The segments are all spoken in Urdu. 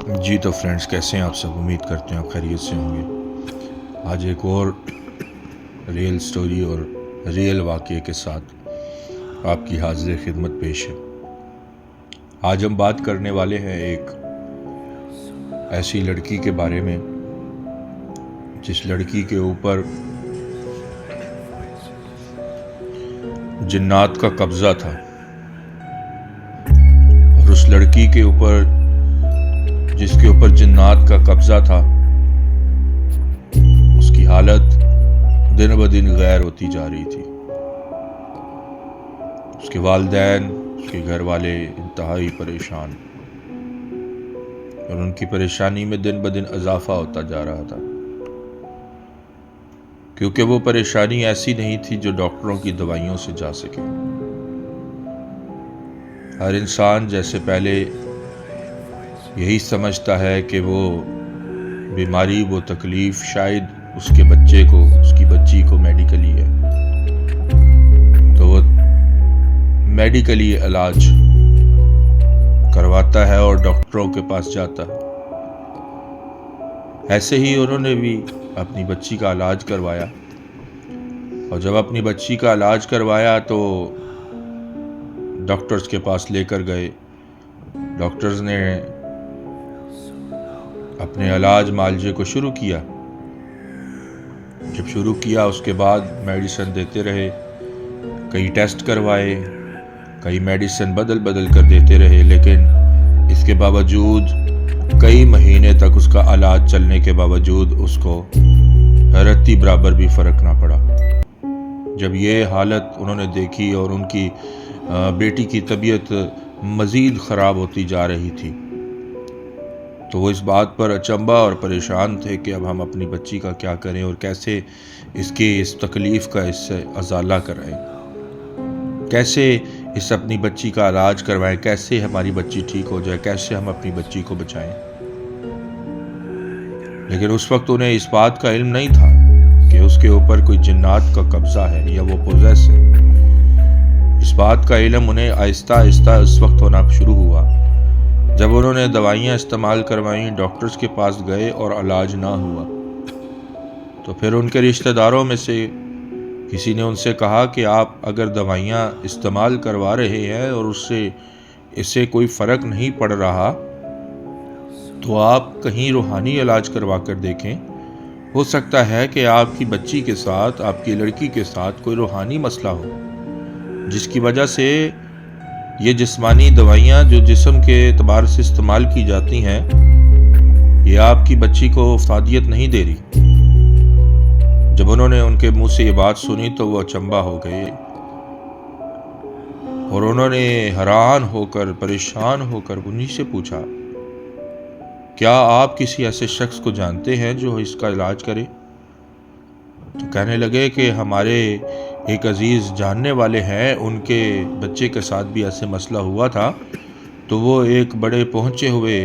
جی تو فرینڈس، کیسے ہیں آپ سب؟ امید کرتے ہیں آپ خیریت سے ہوں گے۔ آج ایک اور ریئل سٹوری اور ریئل واقعے کے ساتھ آپ کی حاضر خدمت پیش ہے۔ آج ہم بات کرنے والے ہیں ایک ایسی لڑکی کے بارے میں جس لڑکی کے اوپر جنات کا قبضہ تھا، اور اس لڑکی کے اوپر جس کے اوپر جنات کا قبضہ تھا، اس کی حالت دن بدن غیر ہوتی جا رہی تھی۔ اس کے والدین، اس کے گھر والے انتہائی پریشان، اور ان کی پریشانی میں دن بدن اضافہ ہوتا جا رہا تھا، کیونکہ وہ پریشانی ایسی نہیں تھی جو ڈاکٹروں کی دوائیوں سے جا سکے۔ ہر انسان جیسے پہلے یہی سمجھتا ہے کہ وہ بیماری، وہ تکلیف شاید اس کے بچے کو، اس کی بچی کو میڈیکلی ہے، تو وہ میڈیکلی علاج کرواتا ہے اور ڈاکٹروں کے پاس جاتا ہے۔ ایسے ہی انہوں نے بھی اپنی بچی کا علاج کروایا، اور جب اپنی بچی کا علاج کروایا تو ڈاکٹرز کے پاس لے کر گئے۔ ڈاکٹرز نے اپنے علاج معالجے کو شروع کیا۔ جب شروع کیا اس کے بعد میڈیسن دیتے رہے، کئی ٹیسٹ کروائے، کئی میڈیسن بدل کر دیتے رہے، لیکن اس کے باوجود کئی مہینے تک اس کا علاج چلنے کے باوجود اس کو رتی برابر بھی فرق نہ پڑا۔ جب یہ حالت انہوں نے دیکھی اور ان کی بیٹی کی طبیعت مزید خراب ہوتی جا رہی تھی، تو وہ اس بات پر اچنبھا اور پریشان تھے کہ اب ہم اپنی بچی کا کیا کریں اور کیسے اس تکلیف کا اس سے ازالہ کرائیں، کیسے اپنی بچی کا علاج کروائیں، کیسے ہماری بچی ٹھیک ہو جائے، کیسے ہم اپنی بچی کو بچائیں۔ لیکن اس وقت انہیں اس بات کا علم نہیں تھا کہ اس کے اوپر کوئی جنات کا قبضہ ہے یا وہ پوزیس ہے۔ اس بات کا علم انہیں آہستہ آہستہ اس وقت ہونا شروع ہوا جب انہوں نے دوائیاں استعمال کروائیں، ڈاکٹرز کے پاس گئے اور علاج نہ ہوا، تو پھر ان کے رشتہ داروں میں سے کسی نے ان سے کہا کہ آپ اگر دوائیاں استعمال کروا رہے ہیں اور اس سے کوئی فرق نہیں پڑ رہا، تو آپ کہیں روحانی علاج کروا کر دیکھیں۔ ہو سکتا ہے کہ آپ کی بچی کے ساتھ، آپ کی لڑکی کے ساتھ کوئی روحانی مسئلہ ہو، جس کی وجہ سے یہ جسمانی دوائیاں جو جسم کے اعتبار سے استعمال کی جاتی ہیں، یہ آپ کی بچی کو افادیت نہیں دے رہی۔ جب انہوں نے ان کے منہ سے یہ بات سنی تو وہ اچنبھا ہو گئے، اور انہوں نے حیران ہو کر، پریشان ہو کر انہی سے پوچھا، کیا آپ کسی ایسے شخص کو جانتے ہیں جو اس کا علاج کرے؟ تو کہنے لگے کہ ہمارے ایک عزیز جاننے والے ہیں، ان کے بچے کے ساتھ بھی ایسے مسئلہ ہوا تھا، تو وہ ایک بڑے پہنچے ہوئے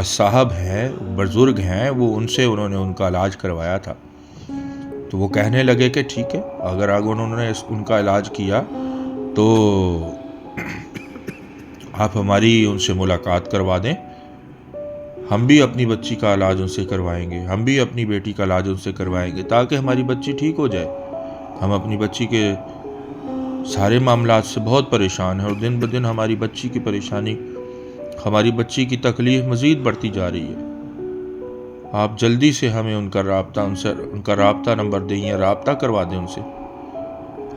صاحب ہیں، بزرگ ہیں، انہوں نے ان کا علاج کروایا تھا۔ تو وہ کہنے لگے کہ ٹھیک ہے، اگر انہوں نے ان کا علاج کیا تو آپ ہماری ان سے ملاقات کروا دیں، ہم بھی اپنی بچی کا علاج ان سے کروائیں گے، ہم بھی اپنی بیٹی کا علاج ان سے کروائیں گے، تاکہ ہماری بچی ٹھیک ہو جائے۔ ہم اپنی بچی کے سارے معاملات سے بہت پریشان ہیں، اور دن بدن ہماری بچی کی پریشانی، ہماری بچی کی تکلیف مزید بڑھتی جا رہی ہے۔ آپ جلدی سے ہمیں ان کا رابطہ نمبر دیں یا رابطہ کروا دیں ان سے،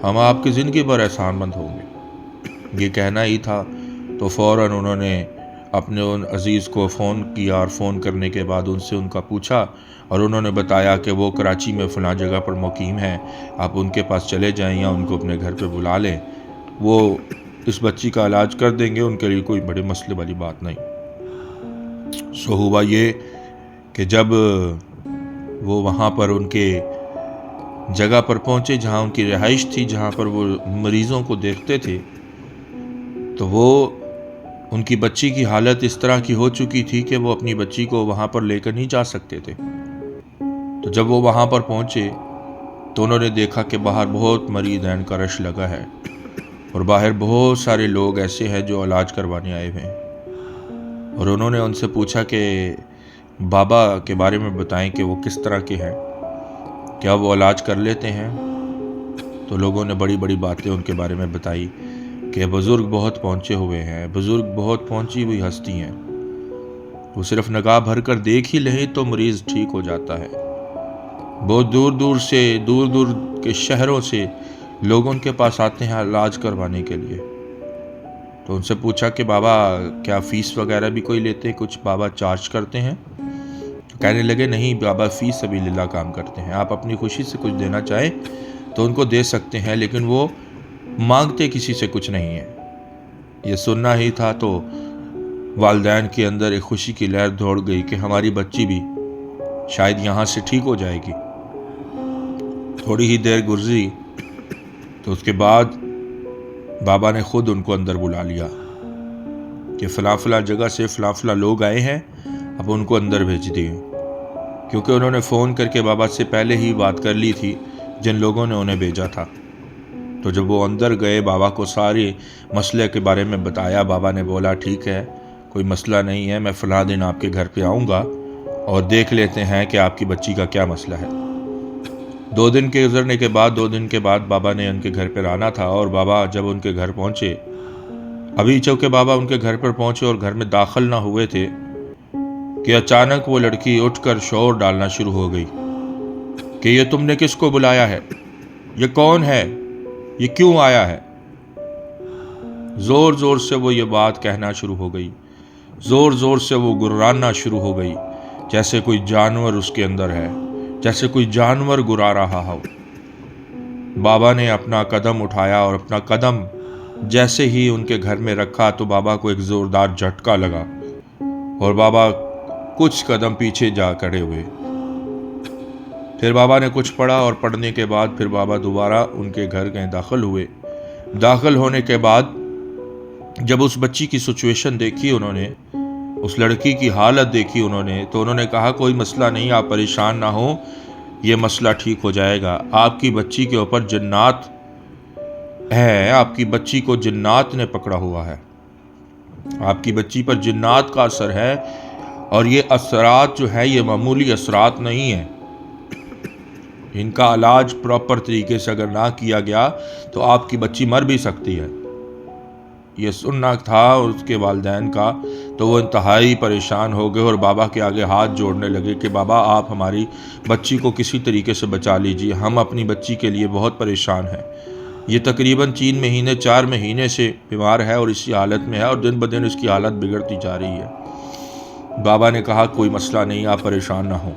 ہم آپ کی زندگی پر احسان مند ہوں گے۔ یہ کہنا ہی تھا تو فوراً انہوں نے اپنے ان عزیز کو فون کیا، اور فون کرنے کے بعد ان سے ان کا پوچھا، اور انہوں نے بتایا کہ وہ کراچی میں فلاں جگہ پر مقیم ہیں، آپ ان کے پاس چلے جائیں یا ان کو اپنے گھر پہ بلا لیں، وہ اس بچی کا علاج کر دیں گے، ان کے لیے کوئی بڑے مسئلے والی بات نہیں۔ ہوا یہ کہ جب وہ وہاں پر ان کے جگہ پر پہنچے جہاں ان کی رہائش تھی، جہاں پر وہ مریضوں کو دیکھتے تھے، تو وہ ان کی بچی کی حالت اس طرح کی ہو چکی تھی کہ وہ اپنی بچی کو وہاں پر لے کر نہیں جا سکتے تھے۔ تو جب وہ وہاں پر پہنچے تو انہوں نے دیکھا کہ باہر بہت مریضین کا رش لگا ہے، اور باہر بہت سارے لوگ ایسے ہیں جو علاج کروانے آئے ہوئے ہیں، اور انہوں نے ان سے پوچھا کہ بابا کے بارے میں بتائیں کہ وہ کس طرح کے ہیں، کیا وہ علاج کر لیتے ہیں؟ تو لوگوں نے بڑی بڑی باتیں ان کے بارے میں بتائی کہ بزرگ بہت پہنچے ہوئے ہیں، بزرگ بہت پہنچی ہوئی ہستی ہیں، وہ صرف نگاہ بھر کر دیکھ ہی لیں تو مریض ٹھیک ہو جاتا ہے۔ بہت دور دور کے شہروں سے لوگ ان کے پاس آتے ہیں علاج کروانے کے لیے۔ تو ان سے پوچھا کہ بابا کیا فیس وغیرہ بھی کوئی لیتے، کچھ بابا چارج کرتے ہیں؟ تو کہنے لگے نہیں بابا، فیس سبیل اللہ کام کرتے ہیں، آپ اپنی خوشی سے کچھ دینا چاہیں تو ان کو دے سکتے ہیں، لیکن وہ مانگتے کسی سے کچھ نہیں ہے۔ یہ سننا ہی تھا تو والدین کے اندر ایک خوشی کی لہر دوڑ گئی کہ ہماری بچی بھی شاید یہاں سے ٹھیک ہو جائے گی۔ تھوڑی ہی دیر گزری تو اس کے بعد بابا نے خود ان کو اندر بلا لیا کہ فلاں فلاں جگہ سے فلاں فلاں لوگ آئے ہیں، اب ان کو اندر بھیج دیے، کیونکہ انہوں نے فون کر کے بابا سے پہلے ہی بات کر لی تھی جن لوگوں نے انہیں بھیجا تھا۔ تو جب وہ اندر گئے، بابا کو سارے مسئلے کے بارے میں بتایا، بابا نے بولا ٹھیک ہے، کوئی مسئلہ نہیں ہے، میں فلاں دن آپ کے گھر پہ آؤں گا اور دیکھ لیتے ہیں کہ آپ کی بچی کا کیا مسئلہ ہے۔ 2 دن کے گزرنے کے بعد 2 دن کے بعد بابا نے ان کے گھر پہ آنا تھا، اور بابا جب ان کے گھر پہنچے، ابھی چونکہ بابا ان کے گھر پر پہنچے اور گھر میں داخل نہ ہوئے تھے کہ اچانک وہ لڑکی اٹھ کر شور ڈالنا شروع ہو گئی کہ یہ تم نے کس کو بلایا ہے، یہ کون ہے، یہ کیوں آیا ہے؟ زور زور سے وہ یہ بات کہنا شروع ہو گئی، زور زور سے وہ گرانا شروع ہو گئی، جیسے کوئی جانور اس کے اندر ہے، جیسے کوئی جانور گرا رہا ہو۔ بابا نے اپنا قدم اٹھایا اور اپنا قدم جیسے ہی ان کے گھر میں رکھا تو بابا کو ایک زوردار جھٹکا لگا اور بابا کچھ قدم پیچھے جا کھڑے ہوئے۔ پھر بابا نے کچھ پڑھا اور پڑھنے کے بعد پھر بابا دوبارہ ان کے گھر گئے، داخل ہوئے۔ داخل ہونے کے بعد جب اس بچی کی سچویشن دیکھی انہوں نے، اس لڑکی کی حالت دیکھی انہوں نے، تو انہوں نے کہا کوئی مسئلہ نہیں، آپ پریشان نہ ہوں، یہ مسئلہ ٹھیک ہو جائے گا۔ آپ کی بچی کے اوپر جنات ہے، آپ کی بچی کو جنات نے پکڑا ہوا ہے، آپ کی بچی پر جنات کا اثر ہے، اور یہ اثرات جو ہے یہ معمولی اثرات نہیں ہیں، ان کا علاج پراپر طریقے سے اگر نہ کیا گیا تو آپ کی بچی مر بھی سکتی ہے۔ یہ سننا تھا اس کے والدین کا، تو وہ انتہائی پریشان ہو گئے اور بابا کے آگے ہاتھ جوڑنے لگے کہ بابا آپ ہماری بچی کو کسی طریقے سے بچا لیجیے، ہم اپنی بچی کے لیے بہت پریشان ہیں، یہ تقریباً 4 مہینے سے بیمار ہے اور اسی حالت میں ہے، اور دن بدن اس کی حالت بگڑتی جا رہی ہے۔ بابا نے کہا کوئی مسئلہ نہیں، آپ پریشان نہ ہوں۔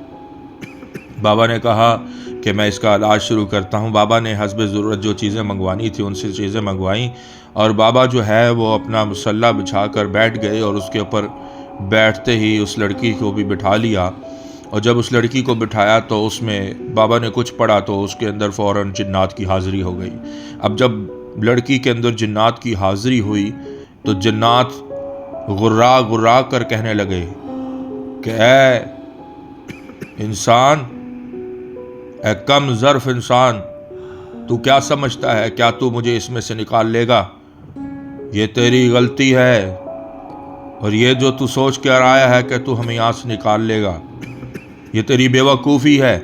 بابا نے کہا کہ میں اس کا علاج شروع کرتا ہوں۔ بابا نے حسب ضرورت جو چیزیں منگوانی تھی ان سے چیزیں منگوائیں، اور بابا جو ہے وہ اپنا مصلح بچھا کر بیٹھ گئے، اور اس کے اوپر بیٹھتے ہی اس لڑکی کو بھی بٹھا لیا، اور جب اس لڑکی کو بٹھایا تو اس میں بابا نے کچھ پڑھا تو اس کے اندر فوراً جنات کی حاضری ہو گئی۔ اب جب لڑکی کے اندر جنات کی حاضری ہوئی تو جنات غرا غرا کر کہنے لگے کہ اے انسان، اے کم ظرف انسان، تو کیا سمجھتا ہے، کیا تو مجھے اس میں سے نکال لے گا؟ یہ تیری غلطی ہے، اور یہ جو تو سوچ کے آیا ہے کہ تو ہمیں یہاں سے نکال لے گا، یہ تیری بے وقوفی ہے۔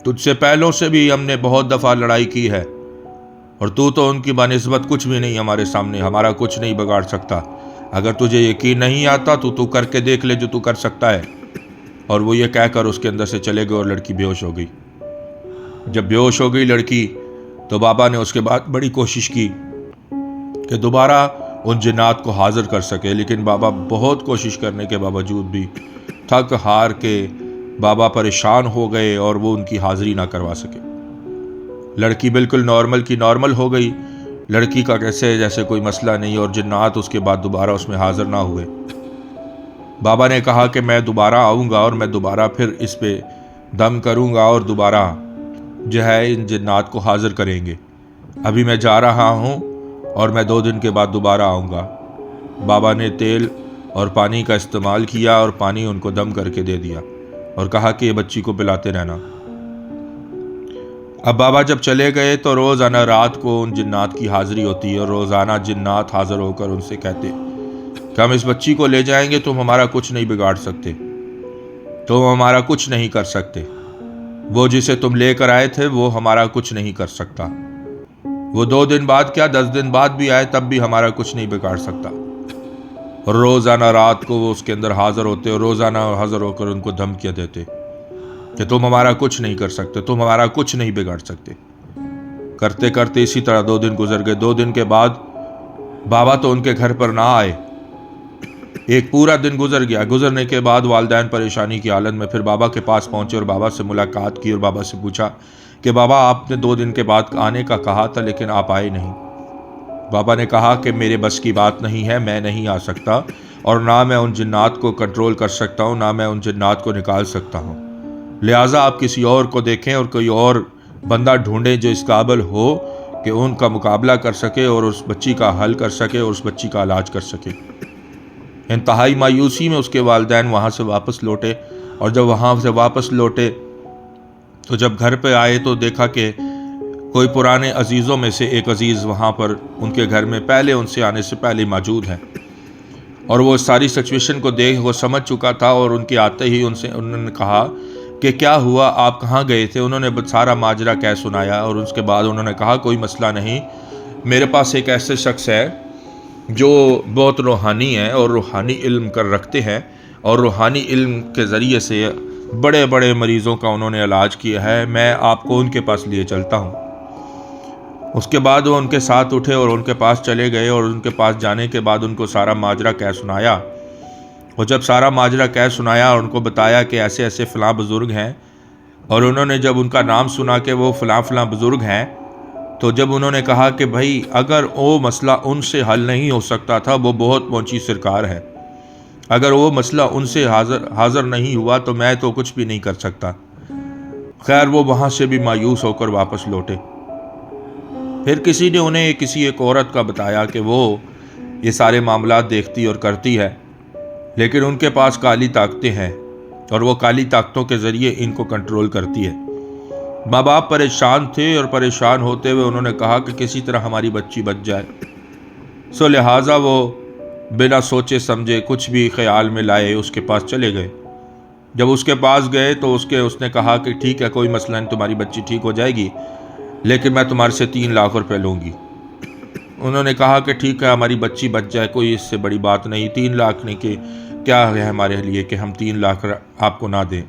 تجھ سے پہلوں سے بھی ہم نے بہت دفعہ لڑائی کی ہے، اور تو ان کی بنسبت کچھ بھی نہیں، ہمارے سامنے ہمارا کچھ نہیں بگاڑ سکتا۔ اگر تجھے یقین نہیں آتا تو کر کے دیکھ لے جو تو کر سکتا ہے۔ اور وہ یہ کہہ کر اس کے اندر سے چلے گئے اور لڑکی بے ہوش ہو گئی۔ جب بے ہوش ہو گئی لڑکی تو بابا نے اس کے بعد بڑی کوشش کی کہ دوبارہ ان جنات کو حاضر کر سکے، لیکن بابا بہت کوشش کرنے کے باوجود بھی تھک ہار کے بابا پریشان ہو گئے اور وہ ان کی حاضری نہ کروا سکے۔ لڑکی بالکل نارمل کی نارمل ہو گئی، لڑکی کا جیسے کوئی مسئلہ نہیں، اور جنات اس کے بعد دوبارہ اس میں حاضر نہ ہوئے۔ بابا نے کہا کہ میں دوبارہ آؤں گا اور میں دوبارہ پھر اس پہ دم کروں گا اور دوبارہ جو ہے ان جنات کو حاضر کریں گے۔ ابھی میں جا رہا ہوں اور میں 2 دن کے بعد دوبارہ آؤں گا۔ بابا نے تیل اور پانی کا استعمال کیا اور پانی ان کو دم کر کے دے دیا اور کہا کہ یہ بچی کو پلاتے رہنا۔ اب بابا جب چلے گئے تو روزانہ رات کو ان جنات کی حاضری ہوتی ہے، اور روزانہ جنات حاضر ہو کر ان سے کہتے کہ ہم اس بچی کو لے جائیں گے، تم ہمارا کچھ نہیں بگاڑ سکتے، تم ہمارا کچھ نہیں کر سکتے، وہ جسے تم لے کر آئے تھے وہ ہمارا کچھ نہیں کر سکتا، وہ 2 دن بعد کیا 10 دن بعد بھی آئے تب بھی ہمارا کچھ نہیں بگاڑ سکتا۔ اور روزانہ رات کو وہ اس کے اندر حاضر ہوتے اور روزانہ حاضر ہو کر ان کو دھمکیاں دیتے کہ تم ہمارا کچھ نہیں کر سکتے، تم ہمارا کچھ نہیں بگاڑ سکتے۔ کرتے کرتے اسی طرح 2 دن گزر گئے۔ 2 دن کے بعد بابا تو ان کے گھر پر نہ آئے، ایک پورا دن گزر گیا۔ گزرنے کے بعد والدین پریشانی کی حالت میں پھر بابا کے پاس پہنچے اور بابا سے ملاقات کی اور بابا سے پوچھا کہ بابا آپ نے 2 دن کے بعد آنے کا کہا تھا لیکن آپ آئے نہیں۔ بابا نے کہا کہ میرے بس کی بات نہیں ہے، میں نہیں آ سکتا، اور نہ میں ان جنات کو کنٹرول کر سکتا ہوں، نہ میں ان جنات کو نکال سکتا ہوں، لہٰذا آپ کسی اور کو دیکھیں اور کوئی اور بندہ ڈھونڈیں جو اس قابل ہو کہ ان کا مقابلہ کر سکے اور اس بچی کا حل کر سکے اور اس بچی کا علاج کر سکے۔ انتہائی مایوسی میں اس کے والدین وہاں سے واپس لوٹے، اور جب وہاں سے واپس لوٹے تو جب گھر پہ آئے تو دیکھا کہ کوئی پرانے عزیزوں میں سے ایک عزیز وہاں پر ان کے گھر میں پہلے ان سے آنے سے پہلے موجود ہے، اور وہ ساری سچویشن کو دیکھ وہ سمجھ چکا تھا، اور ان کے آتے ہی انہوں نے کہا کہ کیا ہوا، آپ کہاں گئے تھے؟ انہوں نے سارا ماجرا کہہ سنایا، اور اس کے بعد انہوں نے کہا کوئی مسئلہ نہیں، میرے پاس ایک ایسے شخص ہے جو بہت روحانی ہے اور روحانی علم کر رکھتے ہیں، اور روحانی علم کے ذریعے سے بڑے بڑے مریضوں کا انہوں نے علاج کیا ہے، میں آپ کو ان کے پاس لیے چلتا ہوں۔ اس کے بعد وہ ان کے ساتھ اٹھے اور ان کے پاس چلے گئے، اور ان کے پاس جانے کے بعد ان کو سارا ماجرا کہہ سنایا، اور جب سارا ماجرا کہہ سنایا اور ان کو بتایا کہ ایسے ایسے فلاں بزرگ ہیں، اور انہوں نے جب ان کا نام سنا کہ وہ فلاں فلاں بزرگ ہیں، تو جب انہوں نے کہا کہ بھائی اگر وہ مسئلہ ان سے حل نہیں ہو سکتا تھا، وہ بہت اونچی سرکار ہے، اگر وہ مسئلہ ان سے حاضر نہیں ہوا تو میں تو کچھ بھی نہیں کر سکتا۔ خیر وہ وہاں سے بھی مایوس ہو کر واپس لوٹے۔ پھر کسی نے انہیں کسی ایک عورت کا بتایا کہ وہ یہ سارے معاملات دیکھتی اور کرتی ہے، لیکن ان کے پاس کالی طاقتیں ہیں اور وہ کالی طاقتوں کے ذریعے ان کو کنٹرول کرتی ہے۔ ماں باپ پریشان تھے اور پریشان ہوتے ہوئے انہوں نے کہا کہ کسی طرح ہماری بچی بچ جائے، سو لہٰذا وہ بنا سوچے سمجھے کچھ بھی خیال میں لائے اس کے پاس چلے گئے۔ جب اس کے پاس گئے تو اس نے کہا کہ ٹھیک ہے کوئی مسئلہ نہیں، تمہاری بچی ٹھیک ہو جائے گی، لیکن میں تمہارے سے 3 لاکھ روپے لوں گی۔ انہوں نے کہا کہ ٹھیک ہے ہماری بچی بچ جائے، کوئی اس سے بڑی بات نہیں، 3 لاکھ نہیں کہ کیا ہے ہمارے لیے کہ ہم 3 لاکھ آپ کو نہ دیں،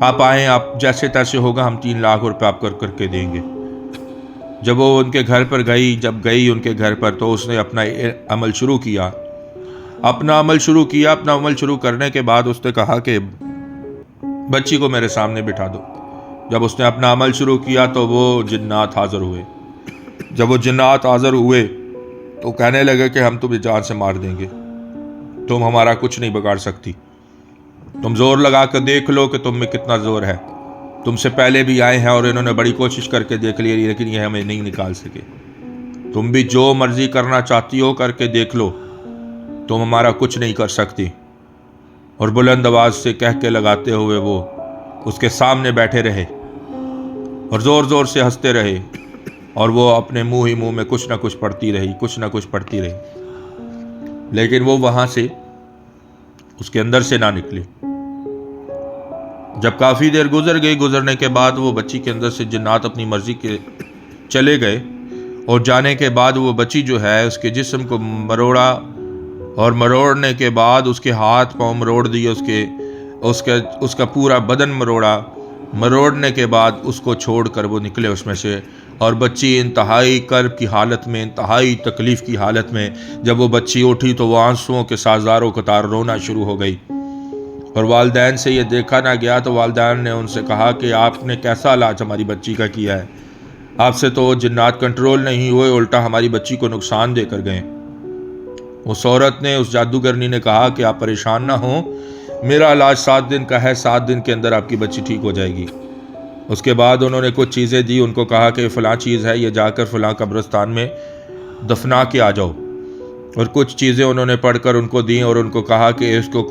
آپ آئیں، آپ جیسے تیسے ہوگا ہم 3 لاکھ روپے آپ کر کے دیں گے۔ جب وہ ان کے گھر پر گئی ان کے گھر پر تو اس نے اپنا عمل شروع کیا۔ اپنا عمل شروع کرنے کے بعد اس نے کہا کہ بچی کو میرے سامنے بٹھا دو۔ جب اس نے اپنا عمل شروع کیا تو وہ جنات حاضر ہوئے۔ جب وہ جنات حاضر ہوئے تو کہنے لگے کہ ہم تمہیں جان سے مار دیں گے، تم ہمارا کچھ نہیں بگاڑ سکتی، تم زور لگا کر دیکھ لو کہ تم میں کتنا زور ہے، تم سے پہلے بھی آئے ہیں اور انہوں نے بڑی کوشش کر کے دیکھ لی لیکن یہ ہمیں نہیں نکال سکے، تم بھی جو مرضی کرنا چاہتی ہو کر کے دیکھ لو، تم ہمارا کچھ نہیں کر سکتی۔ اور بلند آواز سے کہہ کے لگاتے ہوئے وہ اس کے سامنے بیٹھے رہے اور زور زور سے ہنستے رہے، اور وہ اپنے منہ میں کچھ نہ کچھ پڑھتی رہی، لیکن وہ وہاں سے اس کے اندر سے نہ نکلی۔ جب کافی دیر گزر گئی، گزرنے کے بعد وہ بچی کے اندر سے جنات اپنی مرضی کے چلے گئے، اور جانے کے بعد وہ بچی جو ہے اس کے جسم کو مروڑا، اور مروڑنے کے بعد اس کے ہاتھ پاؤں مروڑ دیے، اس کا پورا بدن مروڑنے کے بعد اس کو چھوڑ کر وہ نکلے اس میں سے، اور بچی انتہائی کرب کی حالت میں، انتہائی تکلیف کی حالت میں جب وہ بچی اٹھی تو وہ آنسوؤں کے ساتھ زاروں قطار رونا شروع ہو گئی، اور والدین سے یہ دیکھا نہ گیا تو والدین نے ان سے کہا کہ آپ نے کیسا علاج ہماری بچی کا کیا ہے، آپ سے تو جنات کنٹرول نہیں ہوئے، الٹا ہماری بچی کو نقصان دے کر گئے۔ اس عورت نے، اس جادوگرنی نے کہا کہ آپ پریشان نہ ہوں، میرا علاج 7 دن کا ہے، 7 دن کے اندر آپ کی بچی ٹھیک ہو جائے گی۔ اس کے بعد انہوں نے کچھ چیزیں دی، ان کو کہا کہ فلاں چیز ہے، یہ جا کر فلاں قبرستان میں دفنا کے آ جاؤ، اور کچھ چیزیں انہوں نے پڑھ کر ان کو دیں، اور ان کو کہا کہ اس کو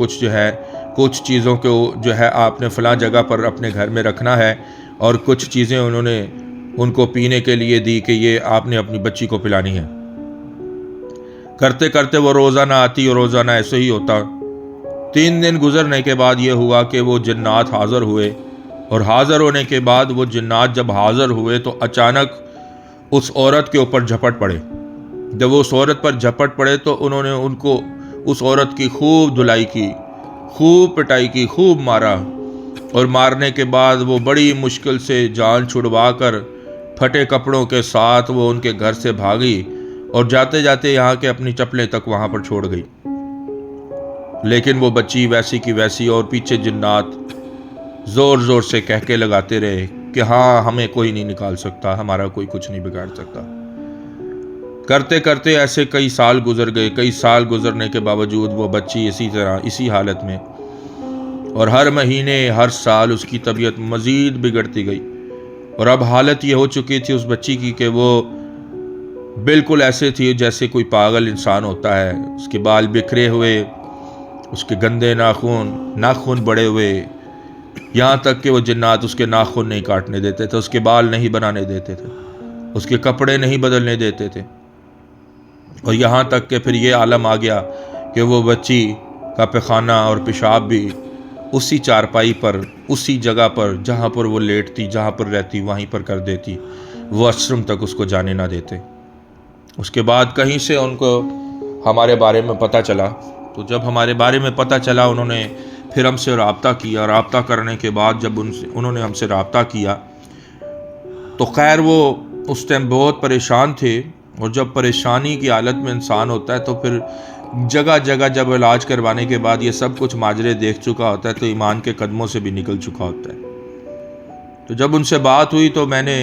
کچھ چیزوں کو جو ہے آپ نے فلاں جگہ پر اپنے گھر میں رکھنا ہے، اور کچھ چیزیں انہوں نے ان کو پینے کے لیے دی کہ یہ آپ نے اپنی بچی کو پلانی ہے۔ کرتے کرتے وہ روزانہ آتی اور روزانہ ایسے ہی ہوتا۔ 3 دن گزرنے کے بعد یہ ہوا کہ وہ جنات حاضر ہوئے، اور حاضر ہونے کے بعد وہ جنات جب حاضر ہوئے تو اچانک اس عورت کے اوپر جھپٹ پڑے۔ جب وہ اس عورت پر جھپٹ پڑے تو انہوں نے ان کو اس عورت کی خوب دھلائی کی، خوب پٹائی کی، خوب مارا، اور مارنے کے بعد وہ بڑی مشکل سے جان چھڑوا کر پھٹے کپڑوں کے ساتھ وہ ان کے گھر سے بھاگی، اور جاتے جاتے یہاں کے اپنی چپلیں تک وہاں پر چھوڑ گئی۔ لیکن وہ بچی ویسی کی ویسی، اور پیچھے جنات زور زور سے کہکے لگاتے رہے کہ ہاں ہمیں کوئی نہیں نکال سکتا، ہمارا کوئی کچھ نہیں بگاڑ سکتا۔ کرتے کرتے ایسے کئی سال گزر گئے۔ کئی سال گزرنے کے باوجود وہ بچی اسی طرح، اسی حالت میں، اور ہر مہینے ہر سال اس کی طبیعت مزید بگڑتی گئی، اور اب حالت یہ ہو چکی تھی اس بچی کی کہ وہ بالکل ایسے تھی جیسے کوئی پاگل انسان ہوتا ہے۔ اس کے بال بکھرے ہوئے، اس کے گندے ناخن بڑے ہوئے، یہاں تک کہ وہ جنات اس کے ناخن نہیں کاٹنے دیتے تھے، اس کے بال نہیں بنانے دیتے تھے، اس کے کپڑے نہیں بدلنے دیتے تھے، اور یہاں تک کہ پھر یہ عالم آ گیا کہ وہ بچی کا پیخانہ اور پیشاب بھی اسی چارپائی پر، اسی جگہ پر جہاں پر وہ لیٹتی، جہاں پر رہتی، وہیں پر کر دیتی۔ وہ آشرم تک اس کو جانے نہ دیتے۔ اس کے بعد کہیں سے ان کو ہمارے بارے میں پتہ چلا، تو جب ہمارے بارے میں پتہ چلا انہوں نے پھر ہم سے رابطہ کیا۔ رابطہ کرنے کے بعد جب انہوں نے ہم سے رابطہ کیا تو خیر وہ اس ٹائم بہت پریشان تھے، اور جب پریشانی کی حالت میں انسان ہوتا ہے تو پھر جگہ جگہ جب علاج کروانے کے بعد یہ سب کچھ ماجرے دیکھ چکا ہوتا ہے تو ایمان کے قدموں سے بھی نکل چکا ہوتا ہے۔ تو جب ان سے بات ہوئی تو میں نے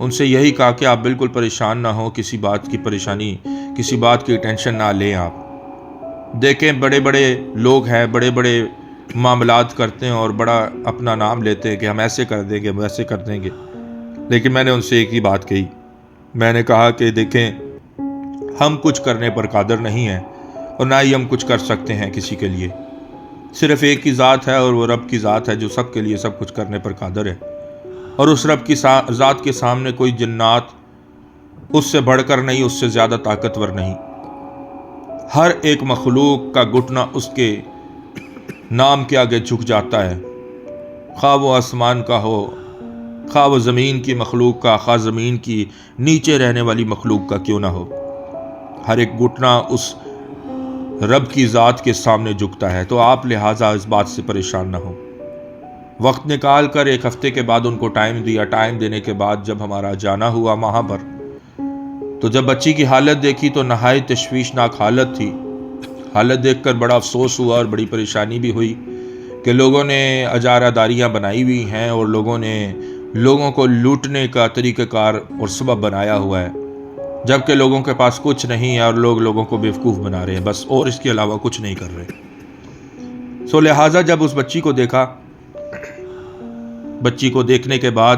ان سے یہی کہا کہ آپ بالکل پریشان نہ ہوں، کسی بات کی پریشانی، کسی بات کی ٹینشن نہ لیں۔ آپ دیکھیں بڑے بڑے لوگ ہیں، بڑے بڑے معاملات کرتے ہیں اور بڑا اپنا نام لیتے ہیں کہ ہم ایسے کر دیں گے، ہم ایسے کر دیں گے، لیکن میں نے ان سے ایک ہی بات کہی۔ میں نے کہا کہ دیکھیں ہم کچھ کرنے پر قادر نہیں ہیں، اور نہ ہی ہم کچھ کر سکتے ہیں کسی کے لیے۔ صرف ایک ہی ذات ہے، اور وہ رب کی ذات ہے جو سب کے لیے سب کچھ کرنے پر قادر ہے، اور اس رب کی ذات کے سامنے کوئی جنات اس سے بڑھ کر نہیں، اس سے زیادہ طاقتور نہیں۔ ہر ایک مخلوق کا گھٹنا اس کے نام کے آگے جھک جاتا ہے، خواہ وہ آسمان کا ہو، خواہ وہ زمین کی مخلوق کا، خواہ زمین کی نیچے رہنے والی مخلوق کا کیوں نہ ہو، ہر ایک گھٹنا اس رب کی ذات کے سامنے جھکتا ہے۔ تو آپ لہٰذا اس بات سے پریشان نہ ہو۔ وقت نکال کر 1 ہفتے کے بعد ان کو ٹائم دیا۔ ٹائم دینے کے بعد جب ہمارا جانا ہوا وہاں پر، تو جب بچی کی حالت دیکھی تو نہایت تشویشناک حالت تھی۔ حالت دیکھ کر بڑا افسوس ہوا اور بڑی پریشانی بھی ہوئی کہ لوگوں نے اجارہ داریاں بنائی ہوئی ہیں، اور لوگوں نے لوگوں کو لوٹنے کا طریقہ کار اور سبب بنایا ہوا ہے، جبکہ لوگوں کے پاس کچھ نہیں ہے، اور لوگ لوگوں کو بیوقوف بنا رہے ہیں بس، اور اس کے علاوہ کچھ نہیں کر رہے۔ سو لہٰذا جب اس بچی کو دیکھا، بچی کو دیکھنے کے بعد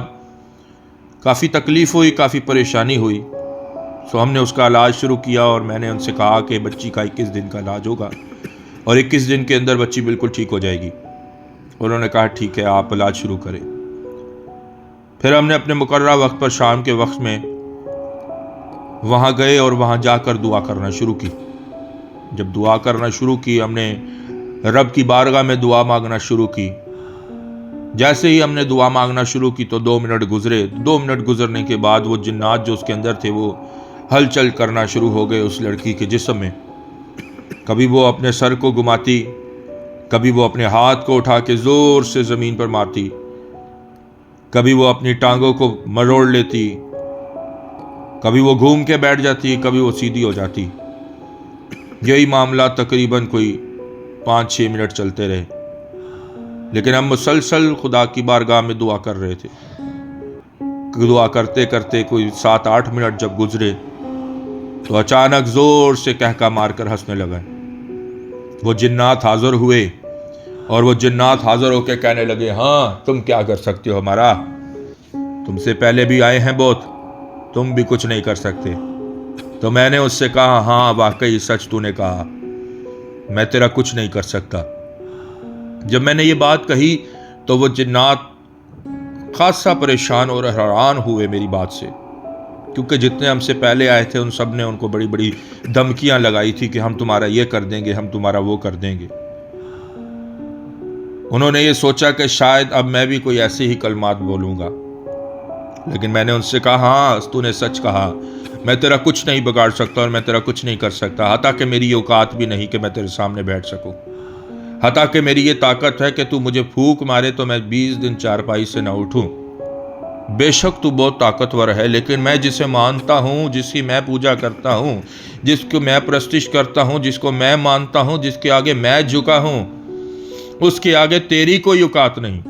کافی تکلیف ہوئی، کافی پریشانی ہوئی۔ سو ہم نے اس کا علاج شروع کیا، اور میں نے ان سے کہا کہ بچی کا 21 دن کا علاج ہوگا، اور 21 دن کے اندر بچی بالکل ٹھیک ہو جائے گی۔ انہوں نے کہا ٹھیک ہے آپ علاج شروع کریں۔ پھر ہم نے اپنے مقررہ وقت پر شام کے وقت میں وہاں گئے اور وہاں جا کر دعا کرنا شروع کی۔ جب دعا کرنا شروع کی، ہم نے رب کی بارگاہ میں دعا مانگنا شروع کی۔ جیسے ہی ہم نے دعا مانگنا شروع کی تو 2 منٹ گزرے۔ 2 منٹ گزرنے کے بعد وہ جنات جو اس کے اندر تھے وہ ہلچل کرنا شروع ہو گئے اس لڑکی کے جسم میں۔ کبھی وہ اپنے سر کو گھماتی، کبھی وہ اپنے ہاتھ کو اٹھا کے زور سے زمین پر مارتی، کبھی وہ اپنی ٹانگوں کو مروڑ لیتی، کبھی وہ گھوم کے بیٹھ جاتی، کبھی وہ سیدھی ہو جاتی۔ یہی معاملات تقریباً کوئی 5-6 منٹ چلتے رہے، لیکن ہم مسلسل خدا کی بارگاہ میں دعا کر رہے تھے۔ دعا کرتے کرتے کوئی 7-8 منٹ جب گزرے تو اچانک زور سے کہکا مار کر ہنسنے لگا۔ وہ جنات حاضر ہوئے، اور وہ جنات حاضر ہو کے کہنے لگے ہاں تم کیا کر سکتے ہو ہمارا، تم سے پہلے بھی آئے ہیں بہت، تم بھی کچھ نہیں کر سکتے۔ تو میں نے اس سے کہا ہاں واقعی سچ تو نے کہا، میں تیرا کچھ نہیں کر سکتا۔ جب میں نے یہ بات کہی تو وہ جنات خاصا پریشان اور حیران ہوئے میری بات سے کیونکہ جتنے ہم سے پہلے آئے تھے ان سب نے ان کو بڑی بڑی دھمکیاں لگائی تھی کہ ہم تمہارا یہ کر دیں گے، ہم تمہارا وہ کر دیں گے۔ انہوں نے یہ سوچا کہ شاید اب میں بھی کوئی ایسے ہی کلمات بولوں گا، لیکن میں نے ان سے کہا ہاں تو نے سچ کہا، میں تیرا کچھ نہیں بگاڑ سکتا اور میں تیرا کچھ نہیں کر سکتا، حتیٰ کہ میری اوقات بھی نہیں کہ میں تیرے سامنے بیٹھ سکوں، حتیٰ کہ میری یہ طاقت ہے کہ تو مجھے پھونک مارے تو میں 20 دن چارپائی سے نہ اٹھوں۔ بے شک تو بہت طاقتور ہے، لیکن میں جسے مانتا ہوں، جس کی میں پوجا کرتا ہوں، جس کو میں پرستش کرتا ہوں، جس کو میں مانتا ہوں، جس کے آگے میں جھکا ہوں، اس کے آگے تیری کوئی اوقات نہیں،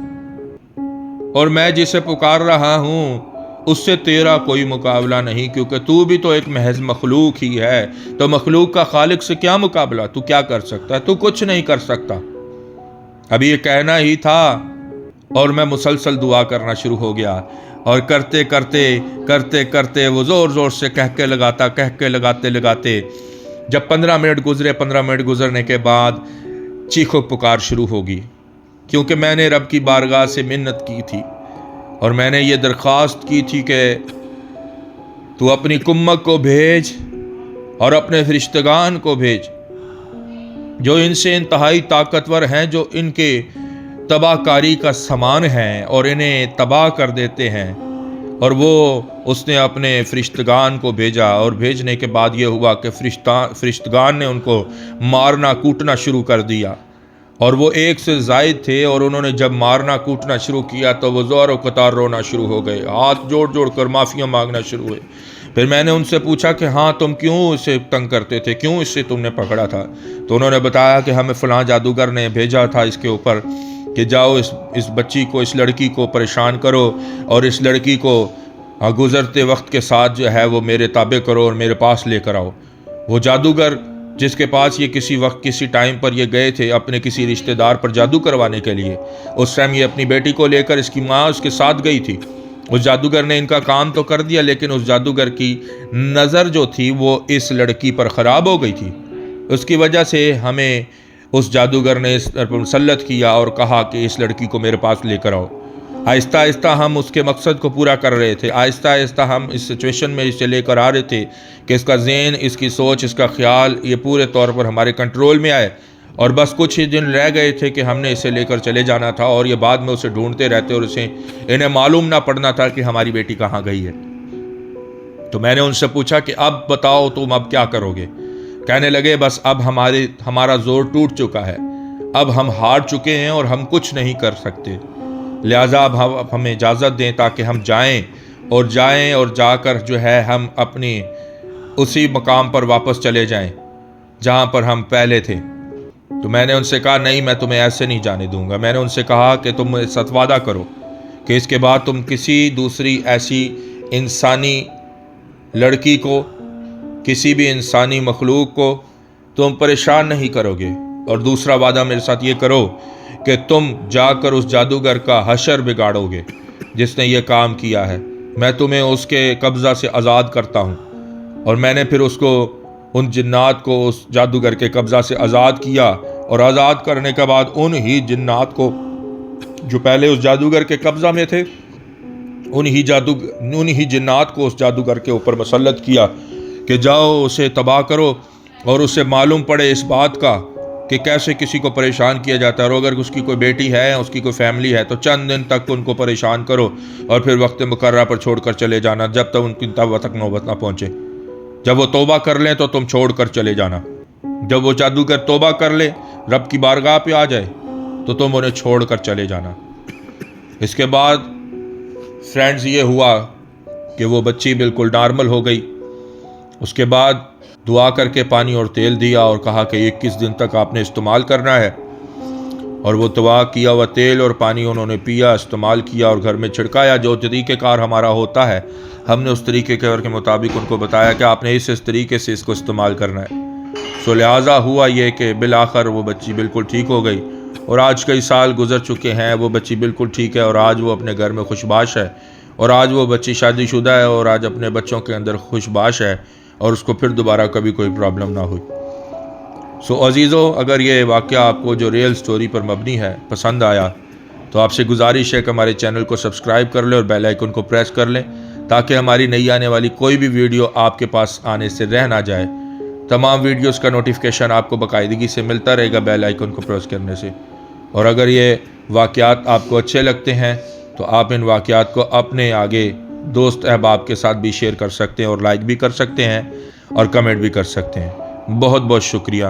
اور میں جسے پکار رہا ہوں اس سے تیرا کوئی مقابلہ نہیں، کیونکہ تو بھی تو ایک محض مخلوق ہی ہے، تو مخلوق کا خالق سے کیا مقابلہ؟ تو کیا کر سکتا ہے؟ تو کچھ نہیں کر سکتا۔ ابھی یہ کہنا ہی تھا اور میں مسلسل دعا کرنا شروع ہو گیا، اور کرتے کرتے وہ زور زور سے کہہ کے لگاتے جب 15 منٹ گزرے، 15 منٹ گزرنے کے بعد چیخو پکار شروع ہوگی، کیونکہ میں نے رب کی بارگاہ سے منت کی تھی اور میں نے یہ درخواست کی تھی کہ تو اپنی کمک کو بھیج اور اپنے فرشتگان کو بھیج جو ان سے انتہائی طاقتور ہیں، جو ان کے تباہ کاری کا سامان ہیں اور انہیں تباہ کر دیتے ہیں۔ اور وہ اس نے اپنے فرشتگان کو بھیجا، اور بھیجنے کے بعد یہ ہوا کہ فرشتگان نے ان کو مارنا کوٹنا شروع کر دیا، اور وہ ایک سے زائد تھے، اور انہوں نے جب مارنا کوٹنا شروع کیا تو وہ زور و قطار رونا شروع ہو گئے، ہاتھ جوڑ کر معافیاں مانگنا شروع ہوئے۔ پھر میں نے ان سے پوچھا کہ ہاں تم کیوں اسے تنگ کرتے تھے، کیوں اس سے تم نے پکڑا تھا؟ تو انہوں نے بتایا کہ ہمیں فلاں جادوگر نے بھیجا تھا اس کے اوپر کہ جاؤ اس بچی کو، اس لڑکی کو پریشان کرو، اور اس لڑکی کو گزرتے وقت کے ساتھ جو ہے وہ میرے تابع کرو اور میرے پاس لے کر آؤ۔ وہ جادوگر جس کے پاس یہ کسی وقت کسی ٹائم پر یہ گئے تھے اپنے کسی رشتہ دار پر جادو کروانے کے لیے، اس ٹائم یہ اپنی بیٹی کو لے کر، اس کی ماں اس کے ساتھ گئی تھی۔ اس جادوگر نے ان کا کام تو کر دیا، لیکن اس جادوگر کی نظر جو تھی وہ اس لڑکی پر خراب ہو گئی تھی۔ اس کی وجہ سے ہمیں اس جادوگر نے اس پر مسلط کیا اور کہا کہ اس لڑکی کو میرے پاس لے کر آؤ۔ آہستہ آہستہ ہم اس کے مقصد کو پورا کر رہے تھے، آہستہ آہستہ ہم اس سچویشن میں اسے لے کر آ رہے تھے کہ اس کا ذہن، اس کی سوچ، اس کا خیال یہ پورے طور پر ہمارے کنٹرول میں آئے، اور بس کچھ ہی دن رہ گئے تھے کہ ہم نے اسے لے کر چلے جانا تھا، اور یہ بعد میں اسے ڈھونڈتے رہتے اور انہیں معلوم نہ پڑنا تھا کہ ہماری بیٹی کہاں گئی ہے۔ تو میں نے ان سے پوچھا کہ اب بتاؤ تم اب کیا کرو گے؟ کہنے لگے بس اب ہمارا زور ٹوٹ چکا ہے، اب ہم ہار چکے ہیں اور ہم کچھ نہیں کر سکتے، لہٰذا اب ہمیں اجازت دیں تاکہ ہم جائیں اور جا کر جو ہے ہم اپنی اسی مقام پر واپس چلے جائیں جہاں پر ہم پہلے تھے۔ تو میں نے ان سے کہا نہیں، میں تمہیں ایسے نہیں جانے دوں گا۔ میں نے ان سے کہا کہ تم میرے ساتھ وعدہ کرو کہ اس کے بعد تم کسی دوسری ایسی انسانی لڑکی کو، کسی بھی انسانی مخلوق کو تم پریشان نہیں کرو گے، اور دوسرا وعدہ میرے ساتھ یہ کرو کہ تم جا کر اس جادوگر کا حشر بگاڑو گے جس نے یہ کام کیا ہے۔ میں تمہیں اس کے قبضہ سے آزاد کرتا ہوں۔ اور میں نے پھر ان جنات کو اس جادوگر کے قبضہ سے آزاد کیا، اور آزاد کرنے کے بعد انہی جنات کو جو پہلے اس جادوگر کے قبضہ میں تھے، انہی جنات کو اس جادوگر کے اوپر مسلط کیا کہ جاؤ اسے تباہ کرو، اور اسے معلوم پڑے اس بات کا کہ کیسے کسی کو پریشان کیا جاتا ہے، اور اگر اس کی کوئی بیٹی ہے، اس کی کوئی فیملی ہے، تو چند دن تک ان کو پریشان کرو اور پھر وقت مقررہ پر چھوڑ کر چلے جانا، جب تک ان کی توبہ تک نوبت نہ پہنچے۔ جب وہ توبہ کر لیں تو تم چھوڑ کر چلے جانا۔ جب وہ جادوگر توبہ کر لے، رب کی بارگاہ پہ آ جائے، تو تم انہیں چھوڑ کر چلے جانا۔ اس کے بعد فرینڈز یہ ہوا کہ وہ بچی بالکل نارمل ہو گئی۔ اس کے بعد دعا کر کے پانی اور تیل دیا اور کہا کہ 21 دن تک آپ نے استعمال کرنا ہے، اور وہ دعا کیا ہوا تیل اور پانی انہوں نے پیا، استعمال کیا اور گھر میں چھڑکایا۔ جو طریقہ کار ہمارا ہوتا ہے ہم نے اس طریقے کار کے مطابق ان کو بتایا کہ آپ نے اس طریقے سے اس کو استعمال کرنا ہے۔ سو لہٰذا ہوا یہ کہ بالآخر وہ بچی بالکل ٹھیک ہو گئی، اور آج کئی سال گزر چکے ہیں، وہ بچی بالکل ٹھیک ہے، اور آج وہ اپنے گھر میں خوش باش ہے، اور آج وہ بچی شادی شدہ ہے، اور آج اپنے بچوں کے اندر خوش باش ہے، اور اس کو پھر دوبارہ کبھی کوئی پرابلم نہ ہوئی۔ سو عزیزو، اگر یہ واقعہ آپ کو جو ریئل سٹوری پر مبنی ہے پسند آیا تو آپ سے گزارش ہے کہ ہمارے چینل کو سبسکرائب کر لیں اور بیل آئیکن کو پریس کر لیں، تاکہ ہماری نئی آنے والی کوئی بھی ویڈیو آپ کے پاس آنے سے رہ نہ جائے۔ تمام ویڈیوز کا نوٹیفیکیشن آپ کو باقاعدگی سے ملتا رہے گا بیل آئیکن کو پریس کرنے سے۔ اور اگر یہ واقعات آپ کو اچھے لگتے ہیں تو آپ ان واقعات کو اپنے آگے دوست احباب کے ساتھ بھی شیئر کر سکتے ہیں، اور لائک بھی کر سکتے ہیں اور کمنٹ بھی کر سکتے ہیں۔ بہت بہت شکریہ۔